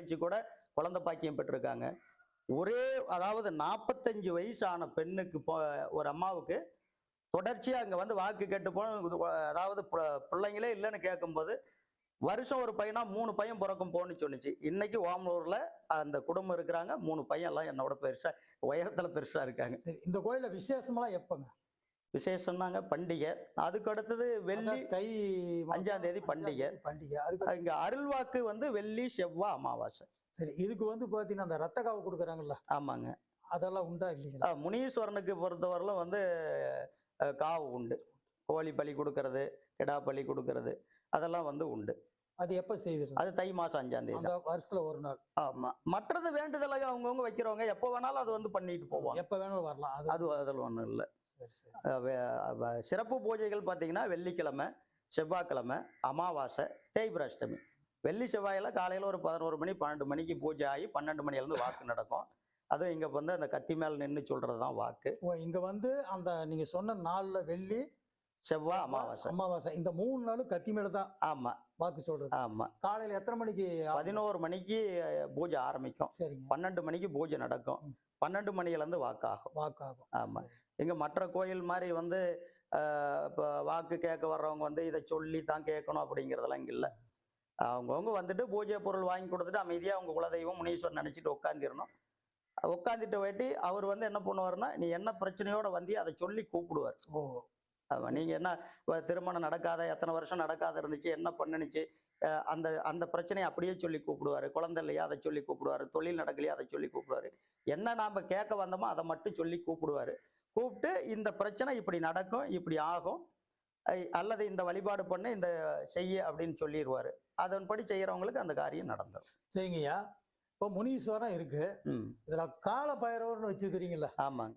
கழிச்சு கூட குழந்தை பாக்கியம் பெற்றிருக்காங்க. ஒரே அதாவது 45 வயசான பெண்ணுக்கு ஒரு அம்மாவுக்கு தொடர்ச்சியா அங்க வந்து வாக்கு கேட்டு அதாவது பிள்ளைங்களே இல்லைன்னு கேட்கும்போது வருஷம் ஒரு பையனா 3 பையன் பிறக்கும் போன்னு சொன்னுச்சு. இன்னைக்கு ஓமலூர்ல அந்த குடும்பம் இருக்கிறாங்க. 3 பையன் எல்லாம் என்னோட பெருசா உயரத்துல பெருசா இருக்காங்க. சரி, இந்த கோயில்ல விசேஷமெல்லாம் எப்பங்க? விசேஷம்னாங்க பண்டிகை. அதுக்கு அடுத்தது வெள்ளி தை 5ஆம் தேதி பண்டிகை. பண்டிகை. அதுக்கு இங்க அருள்வாக்கு வந்து வெள்ளி, செவ்வாய், அமாவாசை. சரி, இதுக்கு வந்து பாத்தீங்கன்னா அந்த ரத்த காவு கொடுக்குறாங்கல்ல, ஆமாங்க. அதெல்லாம் உண்டா இல்லைங்களா? முனீஸ்வரனுக்கு பொறுத்தவரையிலும் வந்து காவு உண்டு. கோழி பலி கொடுக்கறது, கிடா பலி கொடுக்கறது அதெல்லாம் வந்து உண்டு. அது எப்ப செய்வது? அது தை மாசம் 5ஆம் தேதி. அந்த வருஷத்துல ஒரு நாள். ஆமா. மற்றது வேண்டுதலாக அவங்கவங்க வைக்கிறவங்க எப்போ வேணாலும் அது வந்து பண்ணிட்டு போவாங்க. எப்ப வேணாலும் வரலாம். அதில் ஒண்ணும் இல்ல. சரி சரி. சிறப்பு பூஜைகள் பார்த்தீங்கன்னா வெள்ளிக்கிழமை, செவ்வாய்க்கிழமை, அமாவாசை, தேய்பிறை அஷ்டமி. வெள்ளி செவ்வாயில காலையில ஒரு 11 மணி 12 மணிக்கு பூஜை ஆகி 12 மணிலேருந்து வாக்கு நடக்கும். அதுவும் இங்க வந்து அந்த கத்தி மேல நின்று சொல்றதுதான் வாக்கு. ஓ, இங்க வந்து அந்த நீங்க சொன்ன நாள்ல வெள்ளி, செவ்வாய், அமாவாசை. அமாவாசை இந்த 3 நாளும் கத்தி மேல தான் ஆமா வாக்கு சொல்றது. ஆமா. காலையில எத்தனை மணிக்கு? 11 மணிக்கு பூஜை ஆரம்பிக்கும். சரிங்க. 12 மணிக்கு பூஜை நடக்கும். 12 மணிலேருந்து வாக்காகும். வாக்காகும். ஆமா. இங்க மற்ற கோயில் மாதிரி வந்து இப்போ வாக்கு கேட்க வர்றவங்க வந்து இதை சொல்லி தான் கேட்கணும் அப்படிங்கிறதெல்லாம் இங்க இல்லை. அவங்கவுங்க வந்துட்டு பூஜை பொருள் வாங்கி கொடுத்துட்டு அமைதியாக அவங்க குலதெய்வம் முனீஸ்வரன் நினைச்சிட்டு உட்காந்துடணும். உட்காந்துட்டு வேட்டி அவர் வந்து என்ன பண்ணுவாருன்னா, நீ என்ன பிரச்சனையோட வந்தியோ அதை சொல்லி கூப்பிடுவார். ஓ. நீங்க என்ன திருமணம் நடக்காத எத்தனை வருஷம் நடக்காத இருந்துச்சு, என்ன பண்ணுச்சு, அந்த அந்த பிரச்சனையை அப்படியே சொல்லி கூப்பிடுவாரு. குழந்தை இல்லையா அதை சொல்லி கூப்பிடுவாரு. தொழில் நடக்கலையா அதை சொல்லி கூப்பிடுவாரு. என்ன நாம கேட்க வந்தோமோ அதை மட்டும் சொல்லி கூப்பிடுவாரு. கூப்பிட்டு இந்த பிரச்சனை இப்படி நடக்கும், இப்படி ஆகும், அல்லது இந்த வழிபாடு பண்ணு, இந்த செய்ய அப்படின்னு சொல்லிடுவாரு. அதன்படி செய்யறவங்களுக்கு அந்த காரியம் நடந்துடும். சரிங்கய்யா. இப்போ முனீஸ்வரம் இருக்கு. இதுல கால பைரவர்னு வச்சிருக்கிறீங்கல்ல? ஆமாங்க.